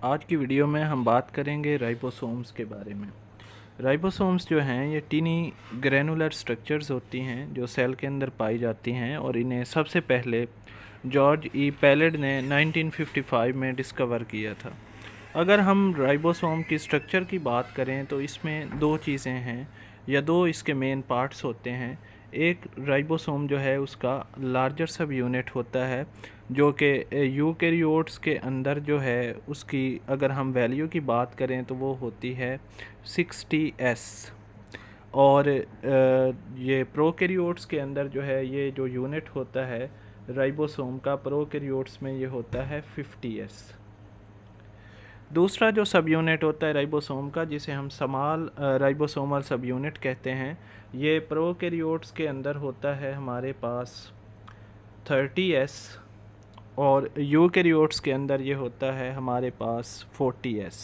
आज की वीडियो में हम बात करेंगे राइबोसोम्स के बारे में। राइबोसोम्स जो हैं ये टीनी ग्रैनुलर स्ट्रक्चर्स होती हैं जो सेल के अंदर पाई जाती हैं और इन्हें सबसे पहले जॉर्ज ई पैलेड ने 1955 में डिस्कवर किया था। अगर हम राइबोसोम की स्ट्रक्चर की बात करें तो इसमें दो चीज़ें हैं या दो इसके मेन पार्ट्स होते हैं। एक राइबोसोम जो है उसका लार्जर सब यूनिट होता है जो कि यूकेरियोट्स के अंदर जो है उसकी अगर हम वैल्यू की बात करें तो वो होती है 60S। और ये प्रोकैरियोट्स के अंदर जो है ये जो यूनिट होता है राइबोसोम का प्रोकैरियोट्स में ये होता है 50S। दूसरा जो सब यूनिट होता है राइबोसोम का जिसे हम स्मॉल राइबोसोमल सब यूनिट कहते हैं, ये प्रोकैरियोट्स के अंदर होता है हमारे पास 30S और यूकैरियोट्स के अंदर ये होता है हमारे पास 40S।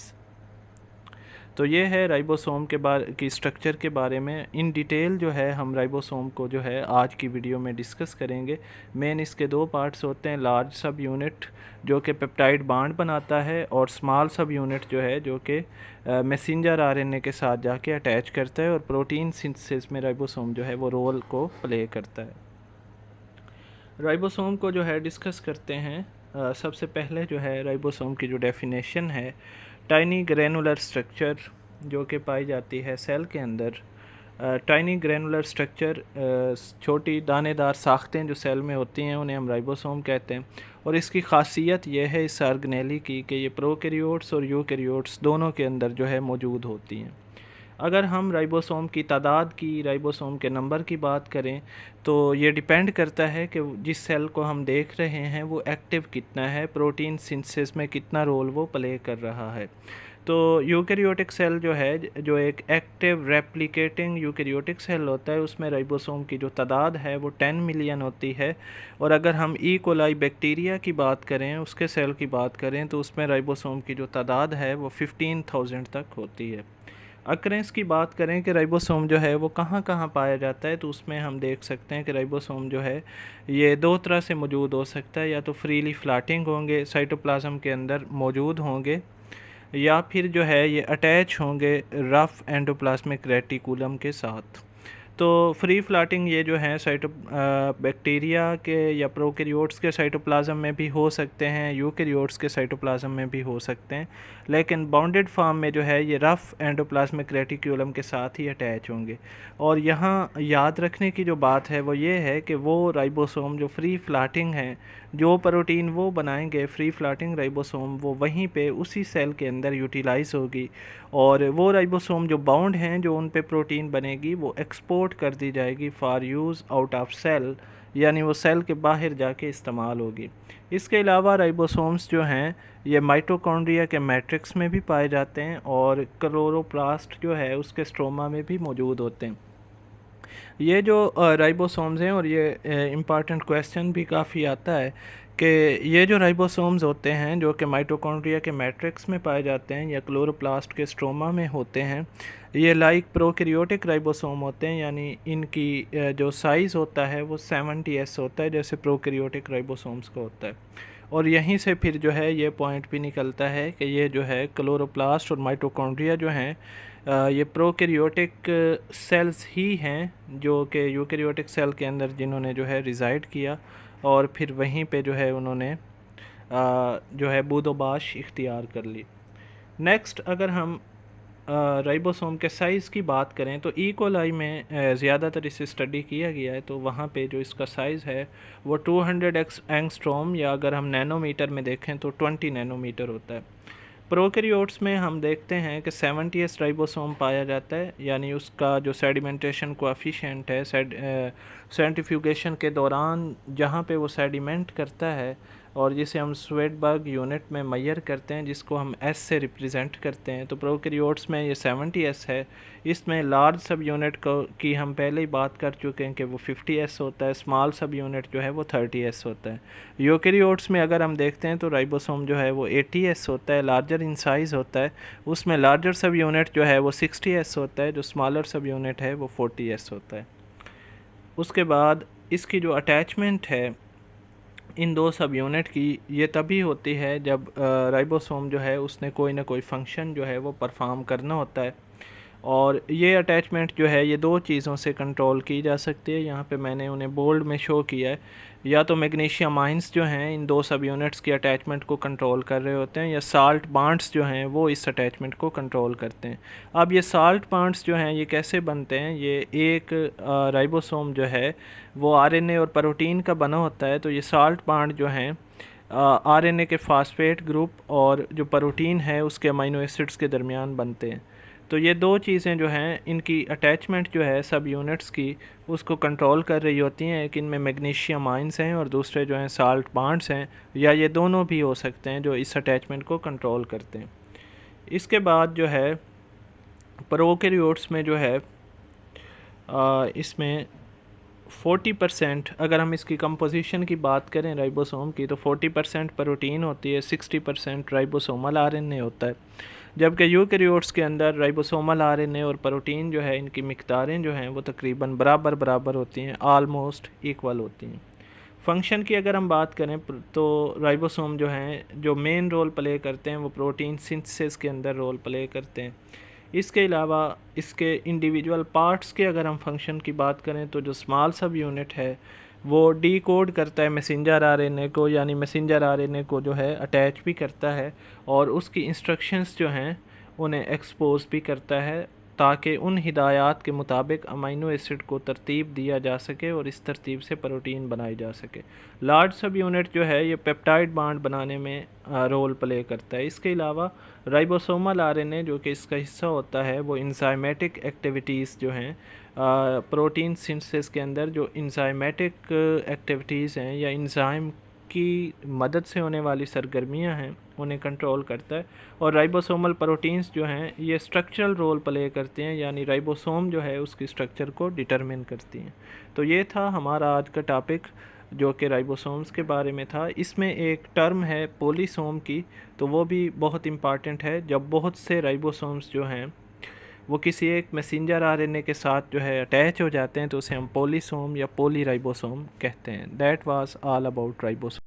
तो ये है राइबोसोम के बारे की स्ट्रक्चर के बारे में। इन डिटेल जो है हम राइबोसोम को जो है आज की वीडियो में डिस्कस करेंगे। मेन इसके दो पार्ट्स होते हैं, लार्ज सब यूनिट जो कि पेप्टाइड बांड बनाता है और स्मॉल सब यूनिट जो है जो कि मैसेंजर आरएनए के साथ जाके अटैच करता है और प्रोटीन सिंथेसिस में राइबोसोम जो है वो रोल को प्ले करता है। राइबोसोम को जो है डिस्कस करते हैं। सबसे पहले जो है राइबोसोम की जो डेफिनेशन है, टाइनी ग्रैनुलर स्ट्रक्चर जो कि पाई जाती है सेल के अंदर। टाइनी ग्रैनुलर स्ट्रक्चर छोटी दानेदार साख्तें जो सेल में होती हैं उन्हें हम राइबोसोम कहते हैं और इसकी खासियत यह है इस ऑर्गेनेली की कि ये प्रोकैरियोट्स और यूकैरियोट्स दोनों के अंदर जो है मौजूद होती हैं। अगर हम राइबोसोम की तादाद की, राइबोसोम के नंबर की बात करें तो ये डिपेंड करता है कि जिस सेल को हम देख रहे हैं वो एक्टिव कितना है, प्रोटीन सिंथेसिस में कितना रोल वो प्ले कर रहा है। तो यूकैरियोटिक सेल जो है, जो एक एक्टिव रेप्लिकेटिंग यूकैरियोटिक सेल होता है, उसमें राइबोसोम की जो तादाद है वो 10 मिलियन होती है। और अगर हम ई कोलाई बैक्टीरिया की बात करें, उसके सेल की बात करें, तो उसमें राइबोसोम की जो तादाद है वो 15,000 तक होती है। अक्रेंस की बात करें कि राइबोसोम जो है वो कहाँ कहाँ पाया जाता है, तो उसमें हम देख सकते हैं कि राइबोसोम जो है ये दो तरह से मौजूद हो सकता है। या तो फ्रीली फ्लैटिंग होंगे, साइटोप्लाज्म के अंदर मौजूद होंगे, या फिर जो है ये अटैच होंगे रफ एंडोप्लाज्मिक रेटिकुलम के साथ। तो फ्री फ्लैटिंग ये जो है बैक्टीरिया के या प्रोकैरियोट्स के साइटोप्लाज्म में भी हो सकते हैं, यूकैरियोट्स के साइटोप्लाज्म में भी हो सकते हैं, लेकिन बाउंडेड फॉर्म में जो है ये रफ एंडोप्लाज्मिक रेटिकुलम के साथ ही अटैच होंगे। और यहाँ याद रखने की जो बात है वो ये है कि वो राइबोसोम जो फ्री फ्लैटिंग है, जो प्रोटीन वो बनाएंगे फ्री फ्लैटिंग राइबोसोम, वो वहीं पे उसी सेल के अंदर यूटिलाइज होगी और वो राइबोसोम जो बाउंड हैं, जो उन पे प्रोटीन बनेगी, वो एक्सपोर्ट कर दी जाएगी for use out of sale, यानी वो सेल के बाहर जाके इस्तेमाल होगी। इसके अलावा राइबोसोम्स जो हैं ये माइटोकॉन्ड्रिया के मैट्रिक्स में भी पाए जाते हैं और क्लोरोप्लास्ट जो है उसके स्ट्रोमा में भी मौजूद होते हैं। ये जो राइबोसोम्स हैं, और ये इम्पॉर्टेंट क्वेश्चन भी काफ़ी आता है कि ये जो राइबोसोम्स होते हैं जो कि माइटोकॉन्ड्रिया के मैट्रिक्स में पाए जाते हैं या क्लोरोप्लास्ट के स्ट्रोमा में होते हैं, ये लाइक प्रोकैरियोटिक राइबोसोम होते हैं, यानी इनकी जो साइज़ होता है वो 70S होता है जैसे प्रोकैरियोटिक राइबोसोम्स का होता है। और यहीं से फिर जो है ये पॉइंट भी निकलता है कि ये जो है क्लोरोप्लास्ट और माइटोकॉन्ड्रिया जो हैं ये प्रोकैरियोटिक सेल्स ही हैं जो कि यूकैरियोटिक सेल के अंदर जिन्होंने जो है रिज़ाइड किया और फिर वहीं पे जो है उन्होंने जो है बूदोबाश इख्तियार कर ली। नेक्स्ट अगर हम राइबोसोम के साइज़ की बात करें तो ई कोलाई में ज़्यादातर इसे स्टडी किया गया है, तो वहाँ पे जो इसका साइज़ है वो 200 एंगस्ट्रॉम या अगर हम नैनोमीटर में देखें तो 20 नैनोमीटर होता है। प्रोकैरियोट्स में हम देखते हैं कि 70S राइबोसोम पाया जाता है, यानी उसका जो सेडिमेंटेशन कोएफिशिएंट है, सेंट्रीफ्यूगेशन के दौरान जहाँ पे वो सेडिमेंट करता है और जिसे हम स्वेडबर्ग यूनिट में मेजर करते हैं, जिसको हम S से रिप्रेजेंट करते हैं, तो प्रोकैरियोट्स में ये 70S है। इसमें लार्ज सब यूनिट की हम पहले ही बात कर चुके हैं कि वो 50S होता है, स्मॉल सब यूनिट जो है वो 30S होता है। यूकैरियोट्स में अगर हम देखते हैं तो राइबोसोम जो है वो 80S होता है, लार्जर इन साइज़ होता है। उसमें लार्जर सब यूनिट जो है वो 60S होता है, जो स्मॉलर सब यूनिट है वो 40S होता है। उसके बाद इसकी जो अटैचमेंट है, इन दो सब यूनिट की ये तभी होती है जब राइबोसोम जो है उसने कोई ना कोई फंक्शन जो है वो परफॉर्म करना होता है। और ये अटैचमेंट जो है ये दो चीज़ों से कंट्रोल की जा सकती है। यहाँ पे मैंने उन्हें बोल्ड में शो किया है। या तो मैग्नीशियम आयंस जो हैं इन दो सब यूनिट्स की अटैचमेंट को कंट्रोल कर रहे होते हैं, या साल्ट बॉन्ड्स जो हैं वो इस अटैचमेंट को कंट्रोल करते हैं। अब ये साल्ट बॉन्ड्स जो हैं ये कैसे बनते हैं, ये एक राइबोसोम जो है वो आरएनए और प्रोटीन का बना होता है। तो ये साल्ट बॉन्ड जो हैं आरएनए के फास्फेट ग्रुप और जो प्रोटीन है उसके अमीनो एसिड्स के दरमियान बनते हैं। तो ये दो चीज़ें जो हैं इनकी अटैचमेंट जो है सब यूनिट्स की उसको कंट्रोल कर रही होती हैं कि इनमें मैग्नीशियम आयंस हैं और दूसरे जो हैं साल्ट बॉन्ड्स हैं, या ये दोनों भी हो सकते हैं जो इस अटैचमेंट को कंट्रोल करते हैं। इसके बाद जो है प्रोकैरियोट्स में जो है इसमें 40% अगर हम इसकी कंपोजिशन की बात करें राइबोसोम की, तो 40% प्रोटीन होती है, 60% राइबोसोमल आरएनए होता है। जबकि यूकैरियोट्स के अंदर राइबोसोमल आरएनए और प्रोटीन जो है इनकी मिकदारें जो हैं वो तकरीबन बराबर होती हैं, आलमोस्ट इक्वल होती हैं। फंक्शन की अगर हम बात करें तो राइबोसोम जो हैं जो मेन रोल प्ले करते हैं वो प्रोटीन सिंथेसिस के अंदर रोल प्ले करते हैं। इसके अलावा इसके इंडिविजुअल पार्ट्स के अगर हम फंक्शन की बात करें तो जो स्मॉल सब यूनिट है वो डी कोड करता है मैसेंजर आरएनए को, यानी मैसेंजर आरएनए को जो है अटैच भी करता है और उसकी इंस्ट्रक्शंस जो हैं उन्हें एक्सपोज भी करता है, ताकि उन हिदायत के मुताबिक अमीनो एसिड को तरतीब दिया जा सके और इस तरतीब से प्रोटीन बनाई जा सके। लार्ज सब यूनिट जो है ये पेप्टाइड बॉन्ड बनाने में रोल प्ले करता है। इसके अलावा राइबोसोमल आरएनए जो कि इसका हिस्सा होता है वो इंजाइमेटिक एक्टिविटीज़ जो हैं प्रोटीन सिंथेसिस के अंदर जो इंजाइमेटिक एक्टिविटीज़ हैं या इंजाइम की मदद से होने वाली सरगर्मियां हैं उन्हें कंट्रोल करता है। और राइबोसोमल प्रोटीन्स जो हैं ये स्ट्रक्चरल रोल प्ले करते हैं, यानी राइबोसोम जो है उसकी स्ट्रक्चर को डिटरमिन करती हैं। तो ये था हमारा आज का टॉपिक जो कि राइबोसोम्स के बारे में था। इसमें एक टर्म है पॉलीसोम की, तो वो भी बहुत इम्पॉर्टेंट है। जब बहुत से राइबोसोम्स जो हैं वो किसी एक मैसेंजर आरएनए के साथ जो है अटैच हो जाते हैं तो उसे हम पॉलीसोम या पॉलीराइबोसोम कहते हैं। That was all about ribosome.